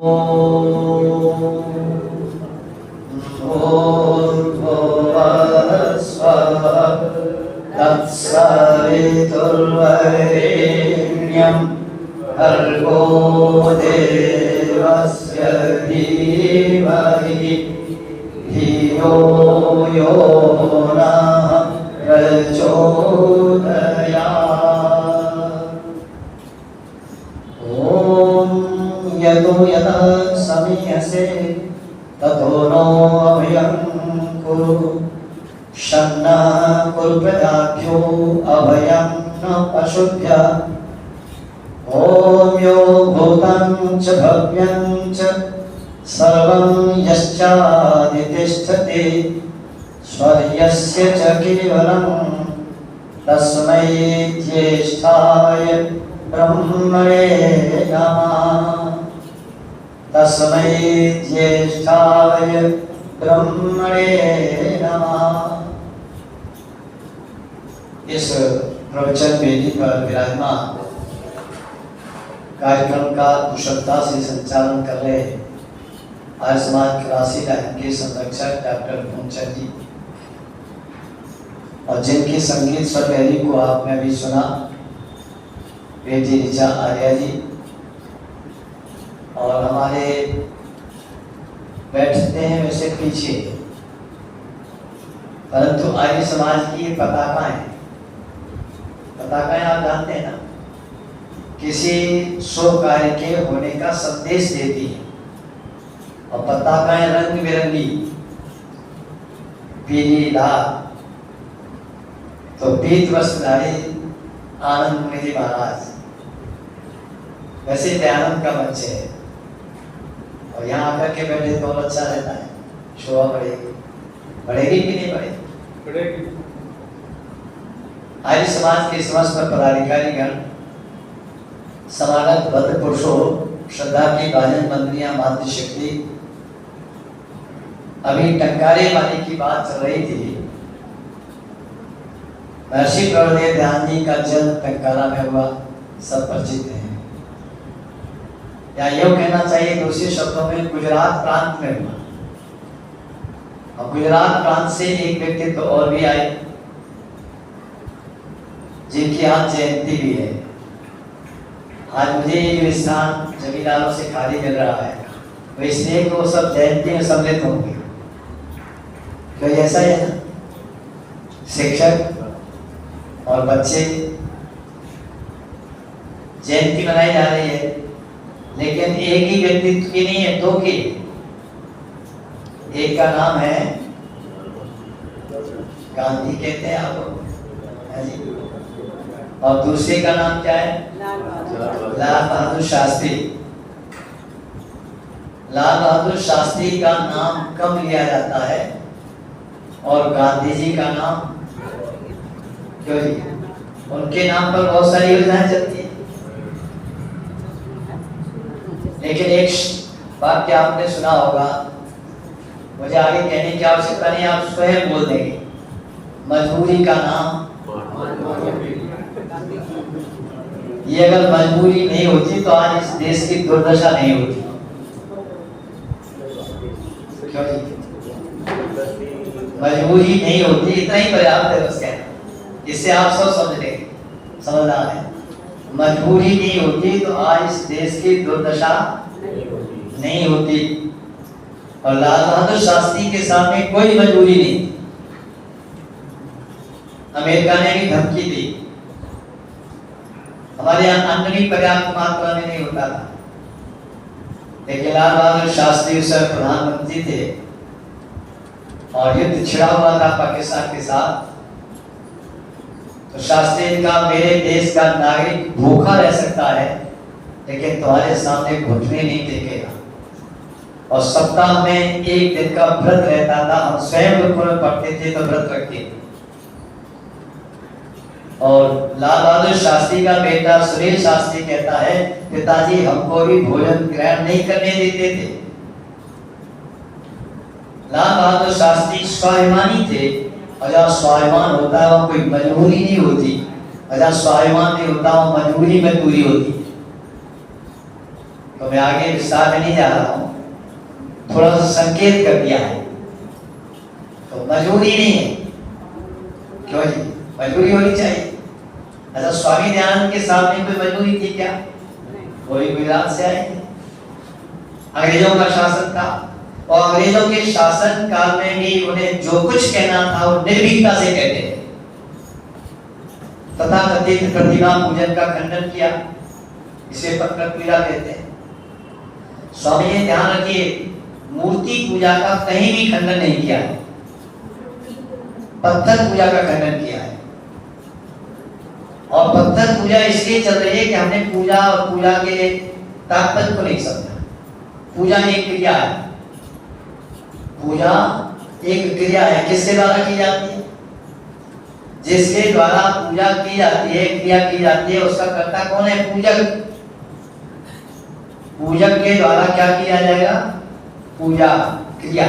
तत्सवितुर्वरेण्यं भर्गो देवस्य धीमहि धियो यो नः प्रचोदयात्। ॐ यतो यतः समीयसे ततो नो अभयं कुरु शन्नः कुरु प्रजाभ्यो अभयं न पशुभ्यः। ॐ यो भूतं च भव्यं च सर्वं यश्चादितिष्ठति स्वर्यस्य च केवलं तस्मै ज्येष्ठाय ब्रह्मणे नमः। तस्मै ज्येष्ठाय ब्रह्मणे नमः। इस प्रवचन वेदी पर विराजमान कार्यक्रम का कुशलता से संचालन कर रहे आर्य समाज क्रासी लाइन के संरक्षक डॉक्टर भूमचंद जी और जिनकी संगीत स्वरलहरी को आपने भी सुना बेटी ऋचा आर्या जी, और हमारे बैठते हैं वैसे पीछे, परंतु आर्य समाज की पताकाएं आप जानते हैं ना, किसी शुभ कार्य के होने का संदेश देती है। और पताकाएं रंग बिरंगी, पीली लाल, तो पीत वस्त्रधारी आनंद मुनि जी महाराज वैसे दयानंद का बच्चे है, और यहाँ आकर के बैठे तो अच्छा रहता है, शोभा बढ़ेगी। बढ़ेगी कि नहीं बढ़ेगी? आर्य समाज के समस्त पदाधिकारी गण, समागत भद्र पुरुषों, श्रद्धा की भाजन मंत्रियां, मातृशक्ति, अभी टंकारे वाली की बात चल रही थी। महर्षि प्रवरदेव ध्यान जी का जन्म टंकारा में हुआ, सब परिचित हैं। या यूं कहना चाहिए दूसरे शब्दों में गुजरात प्रांत में हुआ। और गुजरात प्रांत से एक व्यक्ति तो और भी आए जिनकी आज जयंती भी है। आज मुझे ये स्थान जमींदारों से खाली मिल रहा है, तो इसलिए कि वो सब जयंती में सम्मिलित होंगे। तो ऐसा ही है ना, शिक्षक और बच्चे जयंती मनाई जा रही है, लेकिन एक ही व्यक्तित्व की नहीं है, दो की। एक का नाम है गांधी कहते हैं आप, और दूसरे का नाम क्या है? लाल बहादुर शास्त्री। लाल बहादुर शास्त्री का नाम कम लिया जाता है और गांधी जी का नाम क्यों जी? उनके नाम पर बहुत सारी योजनाएं चलती हैं, लेकिन एक वाक्य आपने सुना होगा, मुझे आगे कहने की आवश्यकता नहीं, आप स्वयं बोल देंगे। मजबूरी का नाम, ये अगर मजबूरी नहीं होती तो आज इस देश की दुर्दशा नहीं होती। क्यों जी? मजबूरी नहीं होती, इतना ही पर्याप्त है बस कहना, इससे आप सब समझ लेंगे, समझदार है। मजबूरी नहीं होती तो आज इस देश की दुर्दशा नहीं होती। और लाल बहादुर शास्त्री के सामने कोई मजबूरी नहीं। अमेरिका ने भी धमकी दी, हमारे यहाँ अन्न भी पर्याप्त मात्रा में नहीं होता था, लेकिन लाल बहादुर शास्त्री उस समय प्रधानमंत्री थे और युद्ध छिड़ा हुआ था पाकिस्तान के साथ। तो शास्त्री का, मेरे देश का नागरिक भूखा रह सकता है, लेकिन तुम्हारे सामने घुटने नहीं टेकेगा। और सप्ताह में एक दिन का व्रत रहता था, हम स्वयं रुकों में पढ़ते थे तो व्रत रखते। और लाल बहादुर शास्त्री का बेटा सुनील शास्त्री कहता है, पिताजी हमको भी भोजन ग्रहण नहीं करने देते थे। लाल बहादुर शास्त्री स्वाभिमानी थे, और जहाँ स्वाभिमान होता है वहाँ कोई मजबूरी नहीं होती, और जहाँ स्वाभिमान नहीं होता वहाँ मजबूरी में पूरी होती। तो मैं आगे विस्तार में नहीं जा रहा हूँ, थोड़ा सा संकेत कर दिया है। तो मजबूरी नहीं है, क्यों जी, मजबूरी होनी चाहिए। अच्छा, स्वामी दयानंद के सामने कोई मजबूरी थी क्या? कोई गुजरात से आए थे, अंग्रेजों का शासन था, और अंग्रेजों के शासन काल में भी उन्हें जो कुछ कहना था वो निर्भीकता से कहते थे। तथाकथित प्रतिमा पूजन का खंडन किया, इसे पत्थर पूजा कहते हैं। स्वामी ने ध्यान रखिए, मूर्ति पूजा का कहीं भी खंडन नहीं किया है, पत्थर पूजा का खंडन किया है। और पत्थर पूजा इसलिए चल रही है कि हमने पूजा और पूजा के तात्पर्य को नहीं समझा। पूजा एक क्रिया है, पूजा एक क्रिया है। किसके द्वारा की जाती है? जिसके द्वारा पूजा की जाती है, क्रिया की जाती है, उसका कर्ता कौन है? पूजक। पूजक के द्वारा क्या किया जाएगा? पूजा क्रिया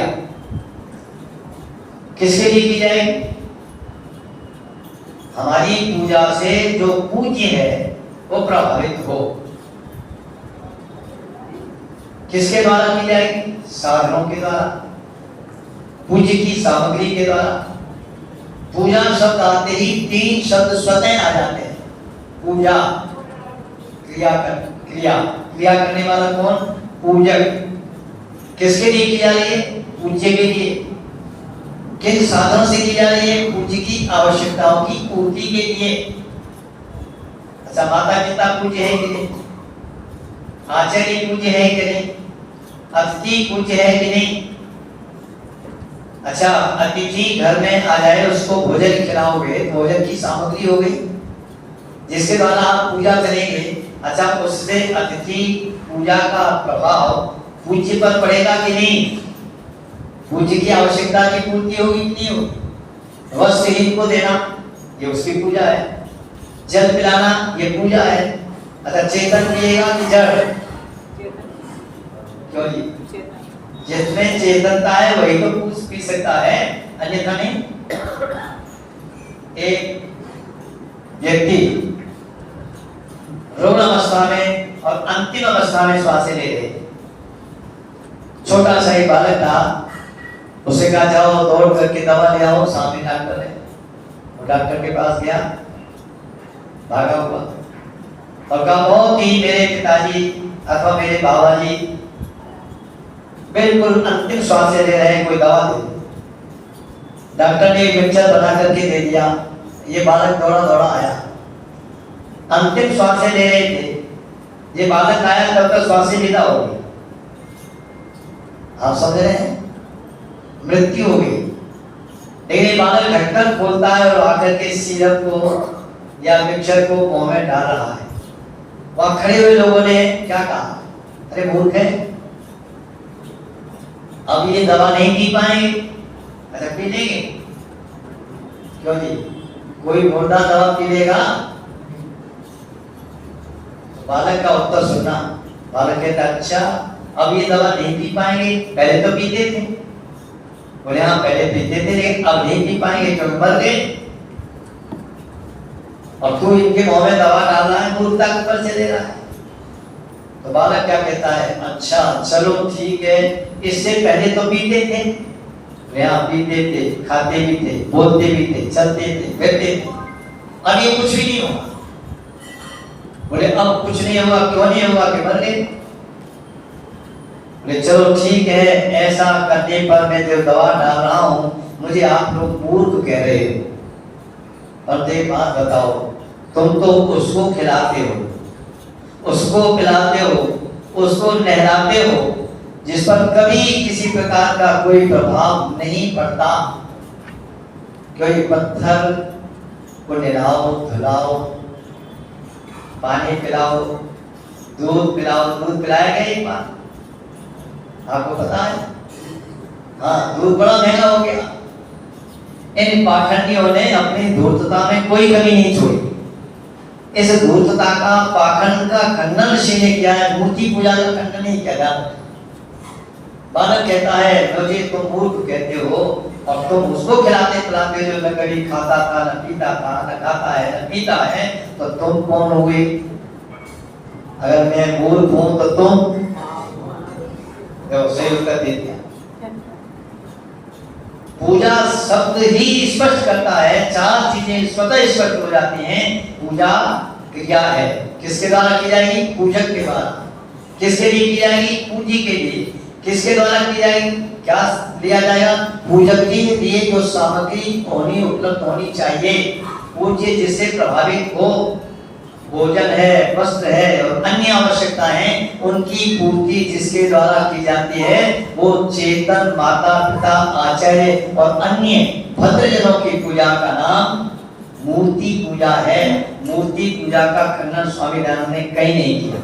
किसके लिए की जाएगी? हमारी पूजा से जो पूज्य है वो प्रभावित हो। किसके द्वारा की जाएगी? साधनों के द्वारा, पूज्य की सामग्री के द्वारा। पूजा शब्द आते ही तीन शब्द स्वतः आ जाते हैं। पूजा, क्रिया क्रिया करने वाला कौन? पूजक। किसके लिए की जा रही है? पूज्य के लिए। किन साधनों से की जा रही है? पूज्य की आवश्यकताओं की पूर्ति के लिए। अच्छा, माता पिता पूज्य है कि नहीं? आचार्य पूज्य है कि नहीं? अतिथि पूज्य है कि नहीं? अच्छा, अतिथि घर में आ जाए, उसको भोजन खिलाओगे, भोजन की सामग्री हो गई जिसके द्वारा आप पूजा करेंगे। अच्छा, उससे अतिथि पूजा का प्रभाव पूज्य पर पड़ेगा कि नहीं? पूज्य की आवश्यकता की पूर्ति होगी कि नहीं होगी? वस्त्रहीन को देना, ये उसकी पूजा है। जल पिलाना, ये पूजा है। अच्छा, चेतन पिएगा कि जड़? क्यों जी? जिसमें चेतनता है वही तो पी सकता है, अन्यथा नहीं। एक व्यक्ति रुग्ण अवस्था में और अंतिम अवस्था में श्वासें ले रहे, छोटा सा ही बालक था, उसे कहा जाओ दौड़ करके दवा ले आओ, सामने डॉक्टर है। वो डॉक्टर के पास गया, भागा हुआ, और कहा बहुत ही मेरे पिताजी अथवा मेरे बाबा जी बिल्कुल अंतिम श्वास ले रहे हैं, कोई दवा दे। डॉक्टर ने एक मिक्सचर बना करके दे दिया। ये बालक दौड़ा दौड़ा आया, अंतिम श्वास ले रहे थे। ये बालक आया तब तक श्वास विदा हो गई। आप समझ रहे हैं? मृत्यु हो गई। लेकिन ये बालक ढक्कन खोलता है और आकर के सिरप को या मिक्सचर को मुंह में डाल रहा है। वहां खड़े हुए लोगों ने क्या कहा? अरे मूर्ख है, अब ये दवा नहीं पी पाएंगे। अच्छा, पी लेंगे? क्यों जी? कोई मुर्दा दवा पी लेगा? बालक का उत्तर सुनना। बालक कहता अच्छा, अब ये दवा नहीं पी पाएंगे, पहले तो पीते थे। बोले हाँ, पहले पीते थे, लेकिन अब नहीं पी पाएंगे क्योंकि मर गए। और तू इनके मुंह में दवा डाल रहा है, मूर्खता के ऊपर चले रहा है। तो बालक क्या कहता है? अच्छा चलो ठीक है, इससे पहले तो पीते थे, पीते थे, खाते भी थे, बोलते भी थे, चलते थे, फिरते थे, अब ये कुछ भी नहीं हुआ। बोले अब कुछ नहीं हुआ, क्यों नहीं हुआ? कि मर गए। बोले चलो ठीक है, ऐसा करने पर मैं जो दवा डाल रहा हूं, मुझे आप लोग मूर्ख कह रहे हो। और एक बात बताओ, तुम तो उसको खिलाते हो, उसको पिलाते हो, उसको नहलाते हो, जिस पर कभी किसी प्रकार का कोई प्रभाव नहीं पड़ता। कोई पत्थर को नहलाओ, धुलाओ, पानी पिलाओ, दूध पिलाओ। दूध पिलाया गया एक बार, आपको पता है? हाँ, दूध बड़ा महंगा हो गया। इन पाखंडियों ने अपनी धूर्तता में कोई कमी नहीं छोड़ी। इस धूर्तता का, पाखंड का खंडन ऋषि ने किया है, मूर्ति पूजा का खंडन नहीं किया जाता। बालक कहता है मुझे तुम मूर्ख कहते हो, और तुम उसको खिलाते पिलाते जो न कभी खाता था, न पीता था, न खाता है, न पीता है, तो तुम कौन हो गए? अगर मैं मूर्ख हूं तो तुम सही उत्तर दे दिया। पूजा शब्द ही स्पष्ट करता है, चार चीजें स्वतः स्पष्ट हो जाती हैं। पूजा क्रिया है, किसके द्वारा की जाएगी? पूजक के द्वारा। किसके लिए की जाएगी? पूजी के लिए। किसके द्वारा की जाएगी? क्या लिया जाएगा? पूजक के लिए जो सामग्री होनी, उपलब्ध होनी चाहिए, पूज्य जिससे प्रभावित हो, भोजन है, वस्त्र है और अन्य आवश्यकताएं हैं, उनकी पूर्ति जिसके द्वारा की जाती है वो चेतन माता पिता आचार्य और अन्य भद्रजनों की पूजा का नाम मूर्ति पूजा है। मूर्ति पूजा का खंडन स्वामी दयानंद ने कहीं नहीं किया।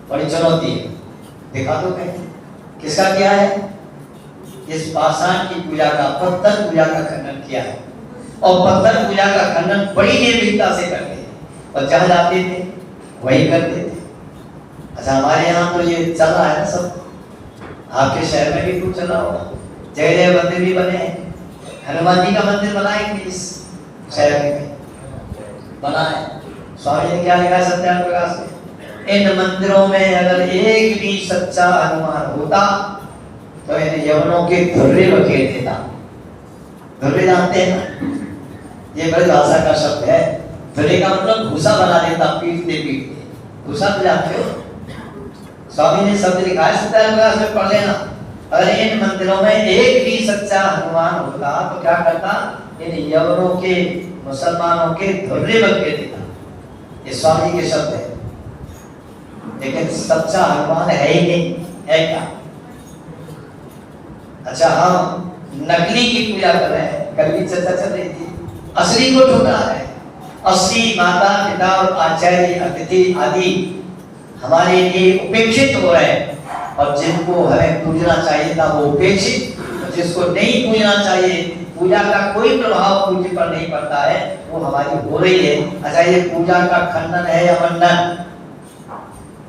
बड़ी चुनौती है, देखा तो कहीं किसका किया है? इस पाषाण की पूजा का, पत्थर पूजा का खंडन किया है। और पत्थर पूजा का खंडन बड़ी निर्भीकता से करते हैं और जहाँ जाते थे वही करते थे। अच्छा, हमारे यहाँ तो ये चल रहा है ना सब, आपके शहर में भी कुछ चल रहा होगा। जय जय मंदिर भी बने हैं, हनुमान जी का मंदिर बना है इस शहर में बना है। स्वामी ने क्या लिखा है सत्याग्रह प्रकाश में? इन मंदिरों में अगर एक भी सच्चा हनुमान होता तो इन यवनों के धुर्रे बखेर देता। धुर्रे जानते हैं ना, ये बड़ी भाषा का शब्द है। धुर्रे का मतलब भूसा बना देता, पीटते पीटते। भूसा तो जानते हो, स्वामी ने शब्द लिखा है सत्याग्रह प्रकाश में, पढ़ लेना। अगर इन मंदिरों में एक भी सच्चा हनुमान होता तो क्या करता? इन यवनों के, मुसलमानों के धुर्रे बखेर देता। ये स्वामी के शब्द है। लेकिन सच्चा हनुमान है ही नहीं, है क्या? अच्छा, हम नकली की पूजा कर रहे हैं, कल भी चर्चा चल रही थी। असली को ठुकरा रहे हैं। असली माता पिता और आचार्य अतिथि आदि हमारे लिए उपेक्षित हो रहे हैं और जिनको हमें पूजना चाहिए था वो उपेक्षित, जिसको नहीं पूजना चाहिए, पूजा का कोई प्रभाव पूज्य पर नहीं पड़ता है, वो हमारी हो रही है। अच्छा, ये पूजा का खंडन है या मंडन?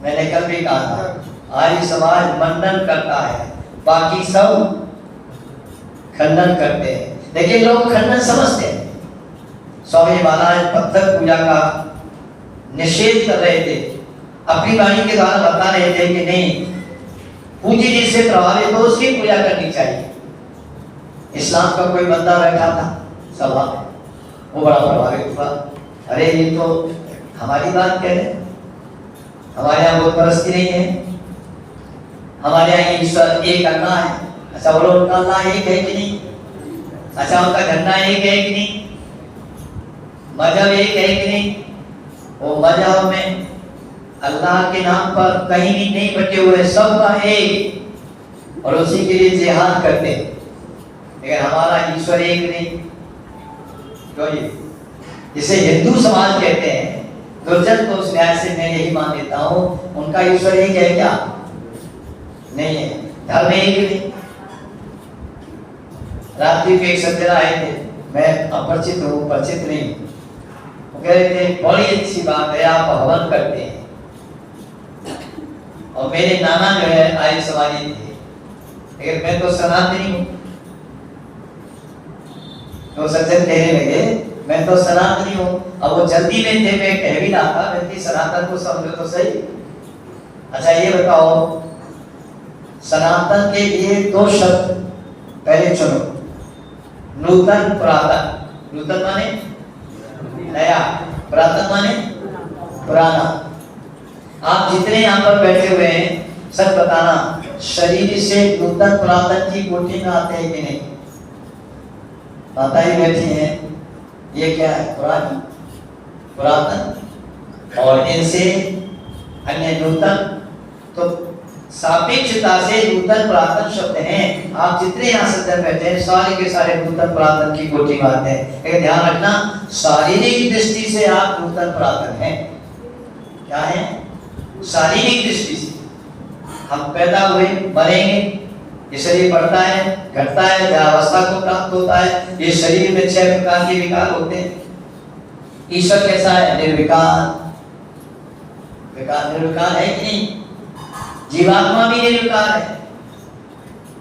मैंने कल भी कहा था, आर्य समाज मंडन करता है, बाकी सब खंडन करते हैं। लेकिन लोग खंडन समझते हैं। स्वामी महाराज पत्थर पूजा का निषेध कर रहे थे, अपनी वाणी के द्वारा बता रहे थे कि नहीं, पूज्य जिससे प्रभावित हो उसकी पूजा करनी चाहिए। इस्लाम का कोई बंदा बैठा था सभा में, वो बड़ा प्रभावित हुआ। अरे ये तो हमारी बात कह रहे, हमारे यहाँ बहुत परस्ती नहीं है, हमारे यहाँ ईश्वर एक अल्लाह है। अच्छा, बोलो उनका अल्लाह एक है कि नहीं? अच्छा, उनका झंडा एक है कि नहीं? मजहब एक है कि नहीं? वो मजहब में अल्लाह के नाम पर कहीं भी नहीं बटे हुए, सबका एक, और उसी के लिए जिहाद करते हैं। लेकिन हमारा ईश्वर एक नहीं। क्यों? जिसे हिंदू समाज कहते हैं, दुर्जन को उस न्याय से मैं यही मान लेता हूं, उनका ईश्वर एक है क्या? नहीं है। धर्म एक नहीं। रात्रि के एक सज्जन आए थे, मैं अपरिचित हूँ, परिचित नहीं, वो कह रहे थे बड़ी अच्छी बात है आप हवन करते हैं। और मेरे नाना जो है आर्य समाजी थे, लेकिन मैं तो सनातनी हूँ। तो सज्जन कहने लगे मैं तो सनातनी हूँ। अब वो जल्दी में थे, मैं कह भी रहा था मैं सनातन को समझो तो सही। अच्छा, ये बताओ, सनातन के लिए दो शब्द पहले चुनो, नूतन पुरातन। नूतन माने नया, पुरातन माने पुराना। आप जितने यहाँ पर बैठे हुए हैं सब बताना, शरीर से नूतन पुरातन की कोटि में आते हैं कि नहीं? माता ही बैठी हैं, ये क्या है? पुरानी, पुरातन, और इनसे अन्य नूतन। तो सापेक्षता से नूतन पुरातन शब्द हैं। आप जितने यहाँ सज्जन बैठे हैं सारे के सारे नूतन पुरातन की कोटि में आते हैं। लेकिन ध्यान रखना, शारीरिक दृष्टि से आप नूतन पुरातन हैं। क्या है? शारीरिक दृष्टि से हम पैदा हुए, मरेंगे, ये शरीर बढ़ता है, घटता है, अवस्था को प्राप्त होता है। ये शरीर में 6 प्रकार के विकार होते हैं। ईश्वर कैसा है? निर्विकार। विकार निर्विकार है कि नहीं? जीवात्मा भी निर्विकार है,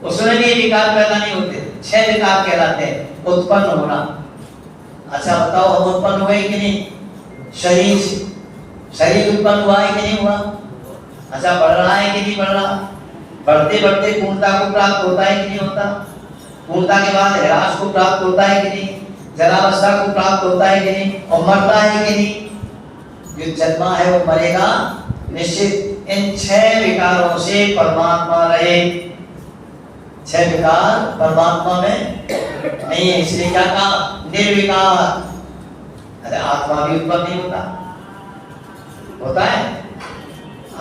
उसमें भी विकार पैदा नहीं होते। 6 विकार कहलाते हैं। उत्पन्न होना। अच्छा बताओ, हम उत्पन्न हुए कि नहीं? शरीर से। शरीर उत्पन्न हुआ है कि नहीं हुआ? अच्छा, बढ़ रहा है कि नहीं बढ़ रहा? बढ़ते बढ़ते पूर्णता को प्राप्त होता है कि नहीं होता? पूर्णता के बाद ह्रास को प्राप्त होता है कि नहीं? जरावस्था को प्राप्त होता है कि नहीं? और मरता है कि नहीं? जो जन्मा है वो मरेगा निश्चित। इन 6 विकारों से परमात्मा रहे। 6 विकार परमात्मा में नहीं है, इसलिए क्या कहा? निर्विकार। अरे आत्मा भी उत्पन्न नहीं होता है?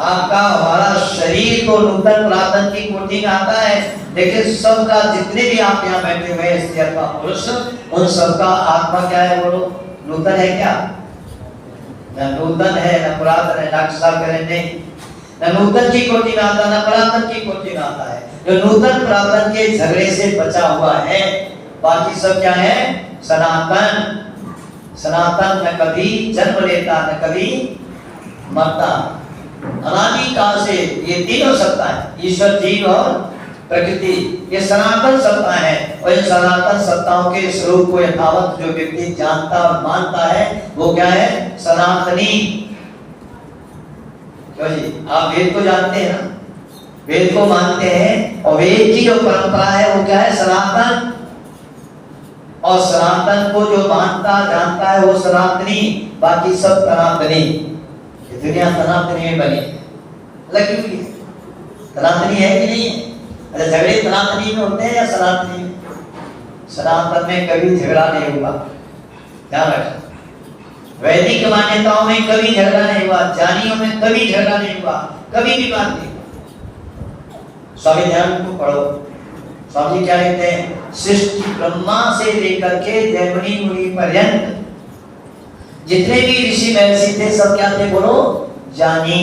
आपका हमारा शरीर तो नूतन पुरातन की कोटि में आता है, लेकिन सबका जितने भी आप यहाँ बैठे हुए हैं स्त्री अथवा पुरुष, उन सबका आत्मा क्या है? बोलो, नूतन है क्या? न नूतन है न पुरातन है। डॉक्टर साहब कह रहे नहीं, न नूतन की कोटि में आता न पुरातन की कोटि में आता है। जो नूतन पुरातन के झगड़े से बचा हुआ है, बाकी सब क्या है? सनातन। सनातन न कभी जन्म लेता न कभी मरता। अनादि काल से ये तीनों सत्ता है, ईश्वर, जीव और प्रकृति, ये सनातन सत्ता है। और इन सनातन सत्ताओं के स्वरूप को यथावत जो व्यक्ति जानता और मानता है वो क्या है? सनातनी। क्यों जी? आप वेद को जानते हैं ना, वेद को मानते हैं, और वेद की जो परंपरा है वो क्या है? सनातन। और सनातन को जो मानता जानता है वो सनातनी, बाकी सब सनातनी। दुनिया सनातनी में बनी लगी हुई है। सनातनी है कि नहीं है? अरे झगड़े सनातनी में होते हैं या सनातनी में? सनातन में कभी झगड़ा नहीं हुआ, ध्यान रखना। वैदिक मान्यताओं में कभी झगड़ा नहीं हुआ, जानियों में कभी झगड़ा नहीं हुआ, कभी भी बात नहीं हुआ। स्वामी ध्यान को पढ़ो। स्वामी क्या लिखते हैं? सृष्टि ब्रह्मा से लेकर के जैमिनी मुनि पर्यंत जितने भी ऋषि महर्षि थे सब क्या थे? बोलो, जानी।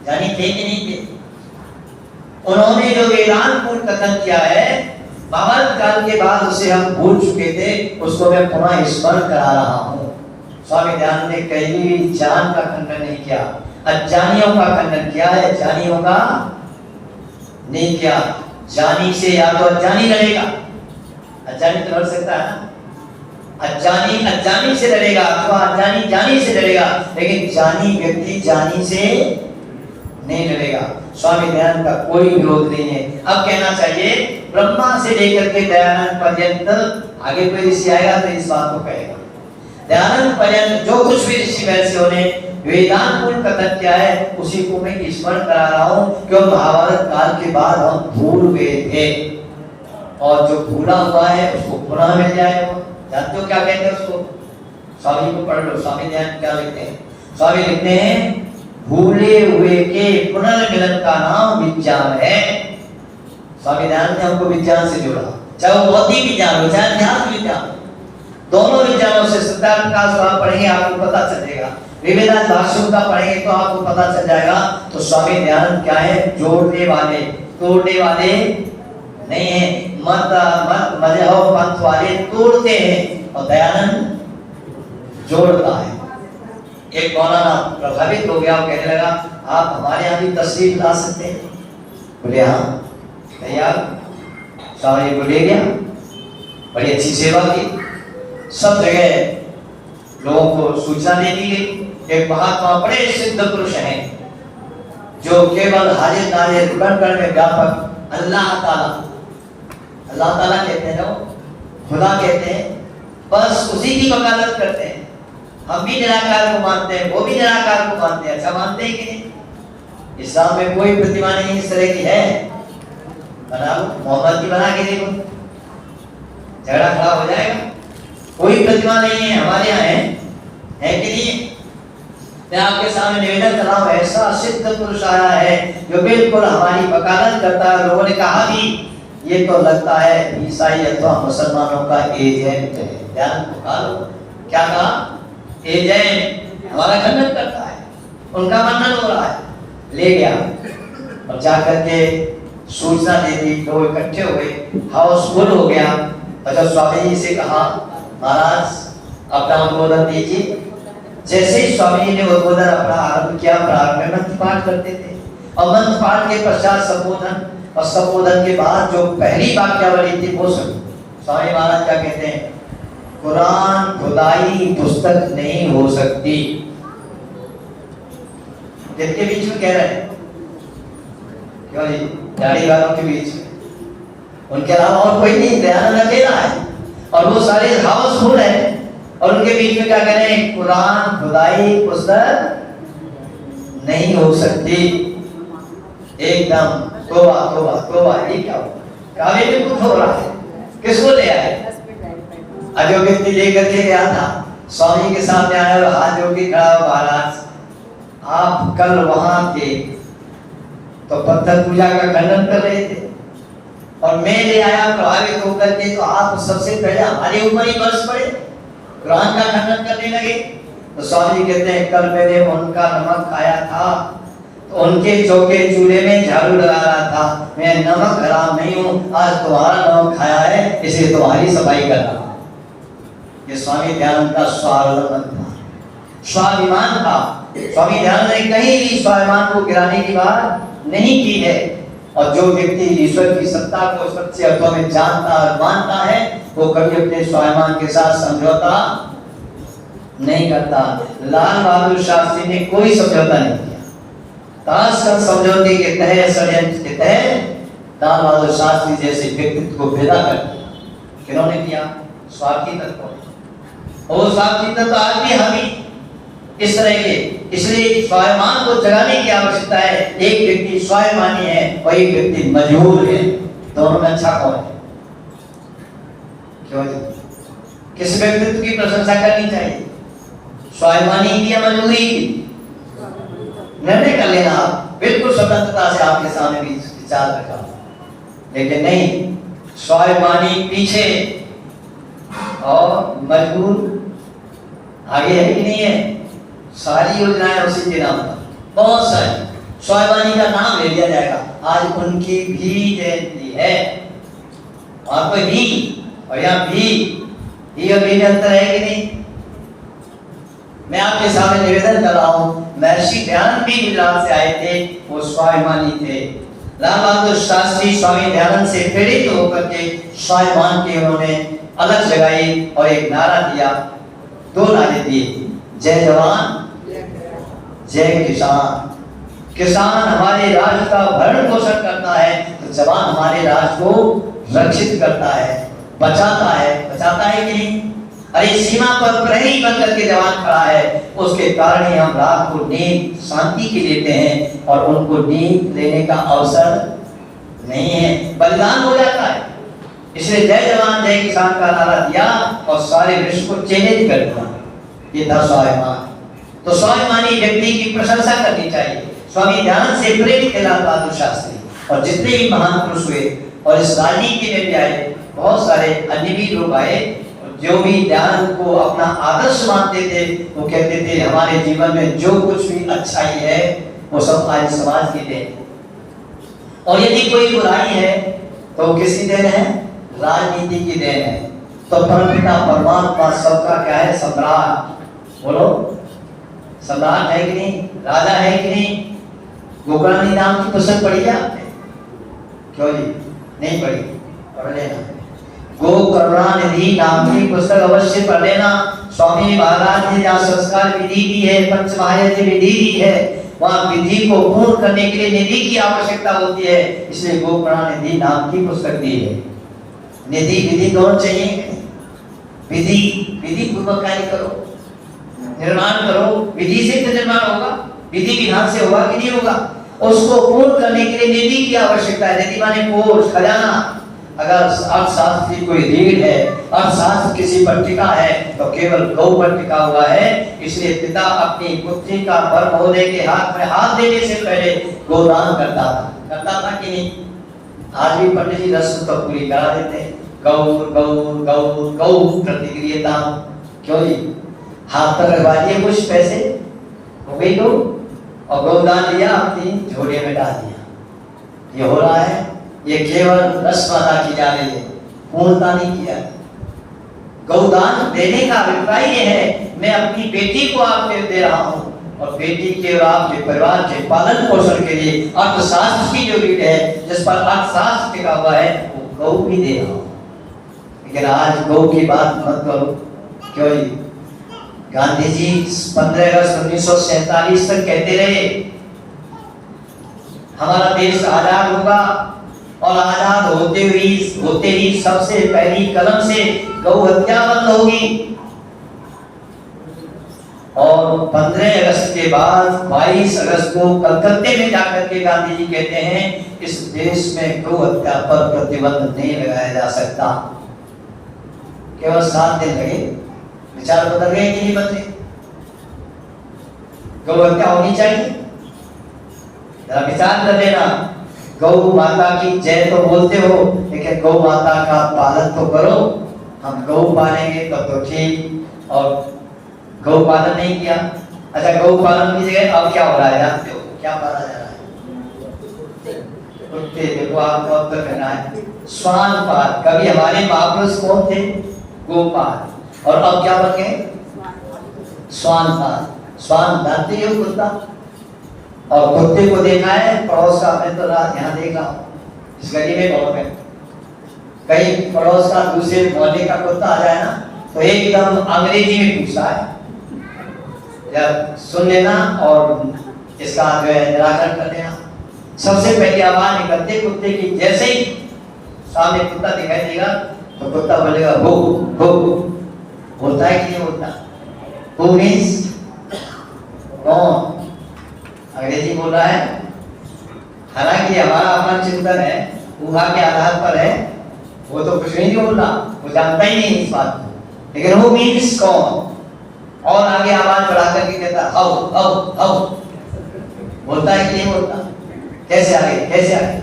जानी थे कि नहीं थे? उन्होंने जो वेदांत पूर्ण कथन किया है, महाभारत काल के बाद उसे हम भूल चुके थे, उसको मैं पुनः स्मरण करा रहा हूँ। स्वामी ध्यान ने कहीं भी जान का खंडन नहीं किया, अज्ञानियों का खंडन किया है, ज्ञानियों का नहीं किया। जानी से या तो अज्ञानी लड़ेगा, अज्ञानी तो लड़ सकता है ना, अज्ञानी अज्ञानी से लड़ेगा अथवा अज्ञानी जानी से लड़ेगा, लेकिन जानी व्यक्ति जानी से नहीं लड़ेगा। स्वामी दयानंद का कोई विरोध नहीं है। अब कहना चाहिए ब्रह्मा से लेकर के दयानंद पर्यंत, आगे कोई ऋषि आएगा तो इस बात को कहेगा। दयानंद पर्यंत जो कुछ भी ऋषि महर्षियों ने वेदांत पूर्ण कथन किया है उसी को मैं स्मरण करा रहा हूँ, क्योंकि महाभारत काल के बाद हम भूल गए थे, और जो भूला हुआ है उसको पुनः मिल जाएगा। जानते हो क्या कहते हैं उसको? स्वामी को पढ़ लो, स्वामी ध्यान क्या लिखते हैं? स्वामी लिखते हैं भूले हुए के पुनर्मिलन का नाम विज्ञान है। स्वामी ध्यान ने हमको विज्ञान से जोड़ा, चाहे वो भौतिक विज्ञान हो चाहे ध्यान विज्ञान, दोनों विज्ञानों से। सिद्धांत का स्वामी पढ़ेंगे आपको पता चलेगा, विवेकानंद भाष्यों का पढ़ेंगे तो आपको पता चल जाएगा। तो स्वामी ध्यान क्या है? जोड़ने वाले, तोड़ने वाले नहीं है। मत मत मजहब पंथ वाले तोड़ते हैं और दयानंद जोड़ता है। एक मौलाना प्रभावित हो गया, कहने लगा आप हमारे यहाँ भी तस्वीर ला सकते हैं? बोले हाँ तैयार। स्वामी को ले गया, बड़ी अच्छी सेवा की, सब जगह लोगों को सूचना दे दी गई। एक महात्मा बड़े सिद्ध पुरुष हैं जो केवल हाजिर नाजिर कण में व्यापक अल्लाह ताला, अल्लाह ताला कहते हैं ना, खुदा कहते हैं, बस उसी की वकालत करते हैं। हम भी निराकार को मानते हैं, वो भी निराकार को मानते हैं। अच्छा मानते हैं कि नहीं? इस्लाम में कोई प्रतिमा नहीं इस तरह की है, बनाओ मोहम्मद की बना के देखो, झगड़ा खड़ा हो जाएगा। कोई प्रतिमा नहीं है, हमारे यहाँ है कि नहीं? मैं आपके सामने निवेदन कर रहा हूँ, ऐसा सिद्ध पुरुष आया है जो बिल्कुल हमारी वकालत करता है। लोगों ने कहा भी ये तो लगता है ईसाई अथवा मुसलमानों का एजेंट है। ध्यान लो, क्या कहा? एजेंट, हमारा खंडन करता है, उनका वर्णन हो रहा है। ले गया और जाकर के सूचना दे दी, लोग इकट्ठे हो गए, हाउसफुल हो गया। अच्छा स्वामी जी से कहा महाराज अपना उद्बोधन दीजिए। जैसे ही स्वामी जी ने उद्बोधन अपना आरंभ किया, प्रारंभ में मंत्र पाठ करते थे और मंत्र पाठ के पश्चात संबोधन, और संबोधन के बाद जो पहली वाक्यावली थी वो सुनी। स्वामी महाराज क्या कहते हैं? कुरान खुदाई पुस्तक नहीं हो सकती। किसके बीच में कह रहे हैं? क्यों जी? दाढ़ी वालों के बीच में, उनके अलावा और कोई नहीं, दयानंद अकेला है और वो सारे हाउसफुल है और उनके बीच में क्या कह रहे हैं? कुरान खुदाई पुस्तक नहीं हो सकती। एकदम तोबा तोबा तोबा। ये क्या हुआ? कावे में कुछ हो रहा है। किसको ले आए? अजो व्यक्ति लेकर के गया था, स्वामी के सामने आया और हाथ जोड़ के खड़ा, महाराज आप कल वहां थे तो पत्थर पूजा का खंडन कर रहे थे और मैं ले आया प्रभावित होकर के, तो आप सबसे पहले हमारे ऊपर ही बरस पड़े, कुरान का खंडन करने लगे। तो स्वामी कहते हैं कल मैंने उनका नमक खाया था तो उनके चौके चूल्हे में झाड़ू लगा रहा था, मैं नमक हराम नहीं हूँ, आज तुम्हारा नमक खाया है इसलिए तुम्हारी सफाई कर रहा हूँ। ये स्वामी दयानंद का स्वावलंबन था, स्वाभिमान था। स्वामी दयानंद ने कहीं भी स्वाभिमान को गिराने की बात नहीं की है। और जो व्यक्ति ईश्वर की सत्ता को सच्चे अर्थों में जानता और मानता है वो कभी अपने स्वाभिमान के साथ समझौता नहीं करता। लाल बहादुर शास्त्री ने कोई समझौता नहीं किया। ताशकंद समझौते के तहत, षड्यंत्र के तहत लाल बहादुर शास्त्री जैसे व्यक्तित्व को पैदा कर दिया। किन्होंने किया? स्वार्थी तत्व। और स्वार्थी तत्व आज भी हम इस तरह के, इसलिए स्वाभिमान को जगाने की आवश्यकता है। एक व्यक्ति स्वाभिमानी है और एक व्यक्ति मजबूर है, दोनों में अच्छा कौन है? क्यों? किस व्यक्तित्व की प्रशंसा करनी चाहिए? स्वाभिमानी की या मजबूरी की? निर्णय कर लेना आप, बिल्कुल स्वतंत्रता से आपके सामने भी विचार रखा, लेकिन नहीं, स्वाभिमानी पीछे और मजबूर आगे है कि नहीं है? सारी योजनाएं उसी के नाम पर, बहुत सारी। स्वाभिमानी का नाम ले लिया जाएगा, आज उनकी भी जयंती है, वहां पर भी और यहाँ भी, ये अभी अंतर है कि नहीं? मैं आपके सामने निवेदन कर रहा हूँ, महर्षि दयानंद भी गुजरात से आए थे, वो स्वाभिमानी थे। लाल बहादुर शास्त्री स्वामी दयानंद से प्रेरित होकर के स्वाभिमान की उन्होंने अलग जगाई और एक नारा दिया, दो नारे दिए, जय जवान जय किसान। किसान हमारे राष्ट्र का भरण पोषण करता है तो जवान हमारे राष्ट्र को रक्षित करता है, बचाता है कि नहीं? अरे सीमा पर प्रहरी बनकर के जवान खड़ा है, उसके कारण ही हम रात को नींद शांति की लेते हैं और उनको नींद लेने का अवसर नहीं है, बलिदान हो जाता है। इसलिए जय जवान जय किसान का नारा दिया और सारे विश्व को चैलेंज कर दिया। ये था स्वाभिमान। तो स्वाभिमानी व्यक्ति की प्रशंसा करनी चाहिए। स्वामी दयानंद से प्रेरित थे लाल बहादुर शास्त्री और जितने भी महान पुरुष हुए, और इस राजनीति में भी आए, बहुत सारे अन्य भी लोग आए जो भी दयानंद को अपना आदर्श मानते थे। वो कहते थे हमारे जीवन में जो कुछ भी अच्छाई है वो सब आज समाज की देन है, और यदि कोई बुराई है तो किसकी देन है? राजनीति की देन है। तो परमपिता परमात्मा सबका क्या है? सम्राट। बोलो, सम्राट है कि नहीं? राजा है कि नहीं? गोकर्णी नाम की पुस्तक पढ़ी है आपने? क्यों जी नहीं पढ़ी? पढ़ लेना। गोकर्णानिधि नाम की पुस्तक अवश्य पढ़ लेना। स्वामी महाराज ने जहाँ संस्कार विधि दी है, पंचमहायज्ञ विधि दी है, वहाँ विधि को पूर्ण करने के लिए निधि की आवश्यकता होती है, इसलिए गोकर्णानिधि नाम की पुस्तक दी है। निधि विधि दोनों चाहिए। विधि पूर्वक कार्य करो, निर्माण करो, विधि से तो निर्माण होगा, विधि विधान से होगा कि नहीं होगा? उसको पूर्ण करने के लिए निधि की आवश्यकता है। निधि माने कोष, खजाना। अगर अर्थशास्त्र की कोई रीढ़ है, अर्थशास्त्र किसी पर टिका है तो केवल गौ पर टिका हुआ है। इसलिए पिता अपनी पुत्री का वर महोदय के हाथ में हाथ देने से पहले गोदान करता था कि नहीं? आज भी पंडित जी रस्म तो पूरी करा देते हैं, गौर गौर गौर गौ प्रतिक्रियता। क्यों जी? हाथ पर लगवा दिए कुछ पैसे, हो गई गौ, और गौदान लिया अपनी झोले में डाल दिया। ये हो रहा है, ये केवल रस्म अदा की जा रही है, पूर्णता नहीं किया। गौदान देने का अभिप्राय ये है, मैं अपनी बेटी को आपको दे रहा हूँ और बेटी के और आपके परिवार के पालन पोषण के लिए अर्थशास्त्र की जो रीढ़ है, जिस पर अर्थशास्त्र टिका हुआ है, वो गौ भी दे रहा हूँ। लेकिन आज गौ की बात मत करो। क्यों जी? गांधी जी 15 अगस्त 1947 तक कहते रहे हमारा देश आजाद होगा और आजाद होते ही सबसे पहली कदम से गौ हत्या बंद होगी। और 15 अगस्त के बाद 22 अगस्त को कलकत्ते में जाकर के गांधी जी कहते हैं इस देश में गौ हत्या पर प्रतिबंध नहीं लगाया जा सकता। केवल 7 दिन लगे, विचार बदल गए कि नहीं बदले? गौ हत्या होनी चाहिए, जरा विचार कर लेना। गौ माता की जय तो बोलते हो, लेकिन गौ माता का पालन तो करो। हम गौ पालेंगे तब तो ठीक, और गौ पालन नहीं किया। अच्छा, गौ पालन की जगह अब क्या हो रहा है जानते हो? क्या पाला जा रहा है? कुत्ते। देखो आपको अब तक कहना है श्वान पाल। कभी हमारे महापुरुष कौन थे? गोपाल। और अब क्या बन गए? श्वान पाल। श्वान जानते हो कुत्ता? और कुत्ते को देखा है पड़ोस का? मैं तो रात यहाँ देख रहा हूँ, इस गली में बहुत है, कहीं पड़ोस का दूसरे मोहल्ले का कुत्ता आ जाए ना तो एकदम अंग्रेजी में पूछता है, जब सुन लेना और इसका जो है निराकरण कर लेना। सबसे पहली आवाज निकलते कुत्ते की, जैसे ही सामने कुत्ता दिखाई देगा तो कुत्ता बोलेगा हो हो। बोलता है कि नहीं बोलता? हु मींस कौन? अंग्रेजी बोल रहा है। हालांकि हमारा अपना चिंतन है, ऊहा के आधार पर है, वो तो कुछ नहीं बोल रहा, वो जानता ही नहीं इस बात को। लेकिन हु मींस कौन? और आगे आवाज बढ़ा करके कहता हाउ हाउ हाउ। बोलता है कि नहीं बोलता? कैसे आगे कैसे आगे?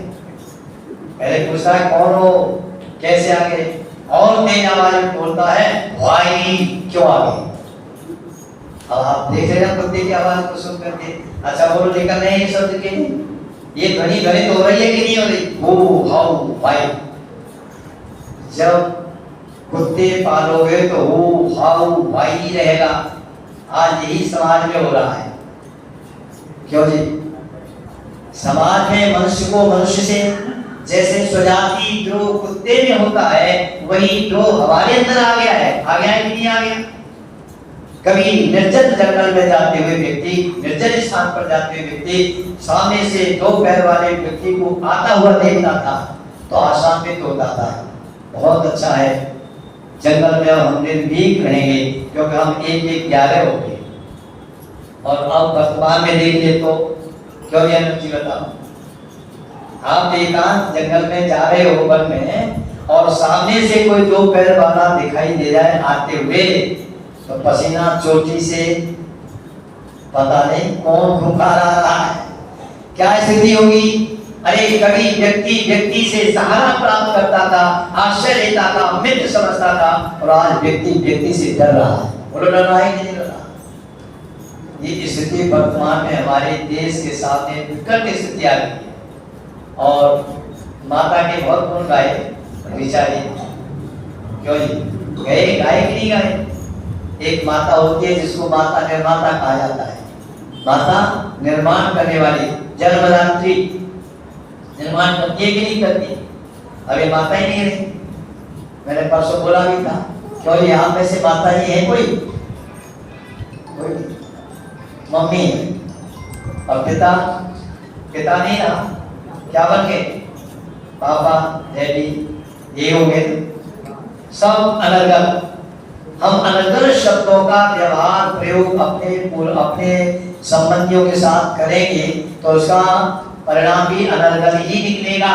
पहले पूछता है कौन हो, कैसे आगे, और तेज आवाज में बोलता है भाई क्यों आगे। अब आप देख रहे हैं कुत्ते की आवाज को सुन करके। अच्छा बोलो निकल रहे हैं शब्द के, ये ध्वनि ध्वनि तो हो रही है कि नहीं हो रही? हो हाउ भाई। जब कुत्ते पालोगे तो हो हाउ भाई ही रहेगा। आज यही समाज में हो रहा है। क्यों जी? समाज में मनुष्य को मनुष्य से जैसे स्वजाति द्रोह कुत्ते में होता है, वही द्रोह हमारे अंदर आ गया है। आ गया है कि नहीं आ गया? कभी निर्जन जंगल में जाते हुए व्यक्ति, निर्जन स्थान पर जाते हुए व्यक्ति सामने से 2 पैर वाले व्यक्ति को आता हुआ देखता था तो आशान्वित होता था, बहुत अच्छा है, जंगल में हम निर्भीक रहेंगे क्योंकि हम 1-1-11 हो गए। और अब वर्तमान में देखिए तो क्यों ये अनुचित बताओ, आप एकांत जंगल में जा रहे हो वन में और सामने से कोई 2 पैर वाला दिखाई दे जाए आते हुए तो पसीना चोटी से पता नहीं कौन भूखा रहा है, क्या स्थिति होगी? अरे कभी व्यक्ति से सहारा प्राप्त करता था, आश्रय लेता था, मित्र समझता था, और आज व्यक्ति से डर रहा है। बोलो डर रहा है कि नहीं डर रहा? ये स्थिति वर्तमान में हमारे देश के सामने विकट स्थिति आ गई है। और माता के बहुत गुण गाए बेचारी, क्यों जी? गाए कि नहीं गाए? एक माता होती है जिसको माता निर्माता कहा जाता है, माता निर्माण करने वाली, जन्मदात्री, निर्माण करती है कि नहीं करती? अरे माता ही नहीं रही। मैंने परसों बोला भी था, क्यों यहाँ में से माता ही है कोई? मम्मी है और पिता नहीं ना, क्या बन गए? पापा डैडी, ये हो गए सब अलग। हम अलग शब्दों का व्यवहार प्रयोग अपने संबंधियों के साथ करेंगे तो उसका परिणाम भी अलग ही निकलेगा।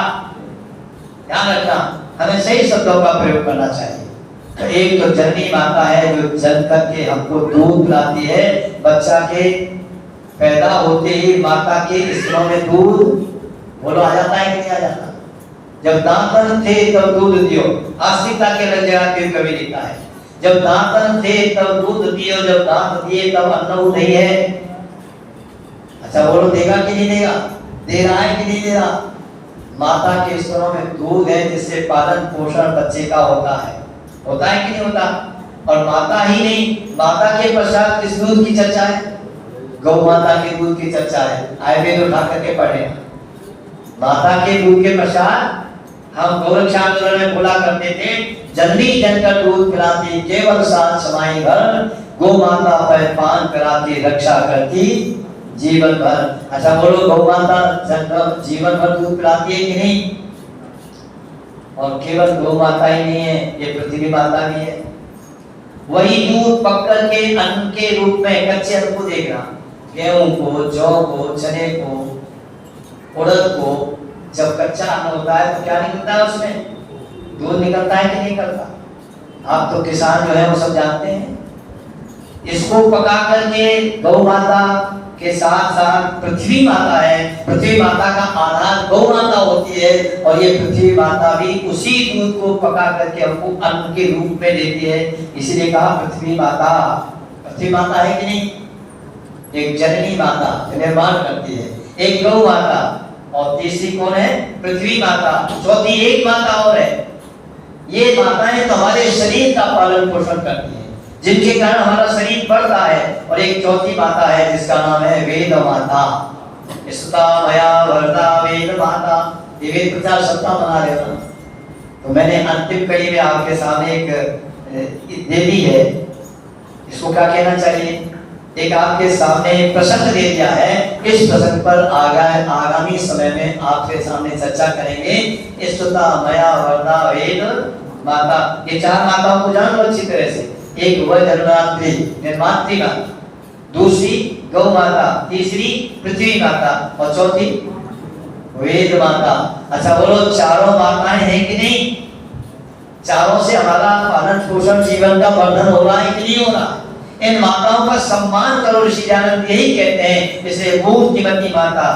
ध्यान रखना, हमें सही शब्दों का प्रयोग करना चाहिए। तो एक तो जननी माता है जो जन्म करके हमको दूध पिलाती है। बच्चा के पैदा होते ही माता के स्तनों में दूध बोलो आ जाता है कि नहीं आ जाता? जब दांतन थे तब दूध दियो, आस्तिकता के लग जगह पे कभी लिखा है। जब दांतन थे तब दूध दियो, जब दांत दिए तब अन्न नहीं है। अच्छा बोलो देगा कि नहीं देगा? दे रहा है कि नहीं दे रहा? माता के स्तनों में दूध है जिससे पालन पोषण बच्चे का होता है कि नहीं होता? और माता ही नहीं, माता के पश्चात किस दूध की चर्चा है? गौ माता के दूध की चर्चा है। आयुर्वेद उठा करके पढ़े, माता के दूध के पश्चात हम गोरक्षा आंदोलन में बोला करते थे, जननी जनकर दूध पिलाती केवल सात समाई भर, गो माता पर पान कराती रक्षा करती जीवन भर। अच्छा बोलो, गौ माता जीवन भर दूध पिलाती है कि नहीं? और केवल गौ माता ही नहीं है, ये पृथ्वी माता भी है। वही दूध पककर के अन्न के रूप में कच्चे अन्न को देगा, गेहूं को, जौ को, चने को, उड़द को। जब कच्चा अन्न होता है तो क्या निकलता है उसमें? दूध निकलता है कि नहीं निकलता? आप तो किसान जो है वो सब जानते हैं। इसको पका करके गौ माता के साथ साथ पृथ्वी माता है, पृथ्वी माता का आधार गौ माता होती है, और ये पृथ्वी माता भी उसी दूध को पका करके हमको अन्न के रूप में देती है। इसलिए कहा पृथ्वी माता। पृथ्वी माता है कि नहीं? एक जननी माता निर्माण करती है, एक गौ माता, और तीसरी कौन है? पृथ्वी माता। चौथी एक माता और है। ये माताएं तो हमारे शरीर का पालन पोषण करती है, जिनके कारण हमारा शरीर बढ़ता है। और एक चौथी माता है जिसका नाम है वेद माता। स्तुता मया वरदा वेद माता। ये वेद प्रचार सप्ताह मना रहे हो। तो मैंने अंतिम कड़ी में आपके सामने एक दे दी है, इसको क्या कहना चाहिए? एक आपके सामने प्रसंग दे दिया है। इस प्रसंग पर आगामी समय में आपके सामने चर्चा करेंगे। स्तुता मया वरदा वेद माता। ये चार माताओं को जान लो अच्छी तरह से। एक वज्रनात्री निर्मात्री माता, दूसरी गौ माता, तीसरी पृथ्वी माता, और चौथी वेद माता। अच्छा बोलो, चारों माताएं हैं कि नहीं? चारों से हमारा पालन पोषण जीवन का वर्धन हो रहा है कि नहीं हो रहा? इन माताओं का सम्मान करो। ऋषि दयानंद यही कहते हैं। जैसे मूर्तिमती माता,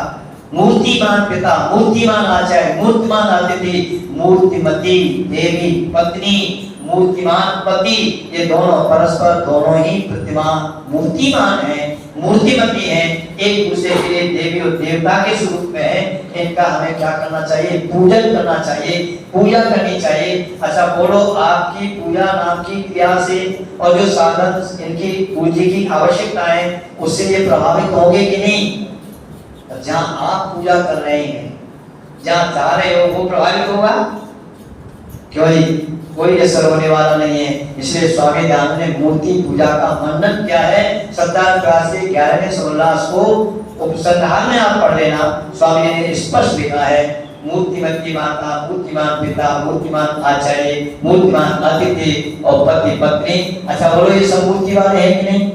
मूर्तिमान पिता, मूर्तिमान आचार्य, मूर्तिमान अतिथि, मूर्तिमती देवी पत्नी, मूर्तिमान पति, ये दोनों परस्पर दोनों ही प्रतिमान मूर्तिमान हैं, मूर्तिमती हैं, एक दूसरे के लिए देवी और देवता के स्वरूप में हैं। इनका हमें क्या करना चाहिए? पूजन करना चाहिए, पूजा करनी चाहिए। अच्छा बोलो, आपकी पूजा नाम की क्रिया से और जो साधन इनकी पूजा की आवश्यकता है उससे ये प्रभावित होंगे कि नहीं? जहाँ आप पूजा कर रहे हैं, जहाँ जा रहे हो, वो प्रभावित होगा क्यों? कोई असर होने वाला नहीं है। इसलिए स्वामी दयानंद ने मूर्ति पूजा का मंडन किया है। 11वें सोमवार को उपसंहार में आप पढ़ लेना। स्वामी ने स्पष्ट लिखा है, मूर्तिमती माता, मूर्तिमान पिता, मूर्तिमान आचार्य, मूर्तिमान अतिथि और पति पत्नी। अच्छा बोलो, ये सब मूर्ति वाले हैं कि नहीं?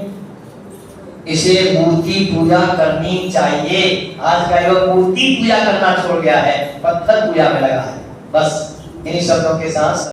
इसे मूर्ति पूजा करनी चाहिए। आज का युग मूर्ति पूजा करना छोड़ गया है, पत्थर पूजा में लगा है। बस इन्हीं शब्दों के साथ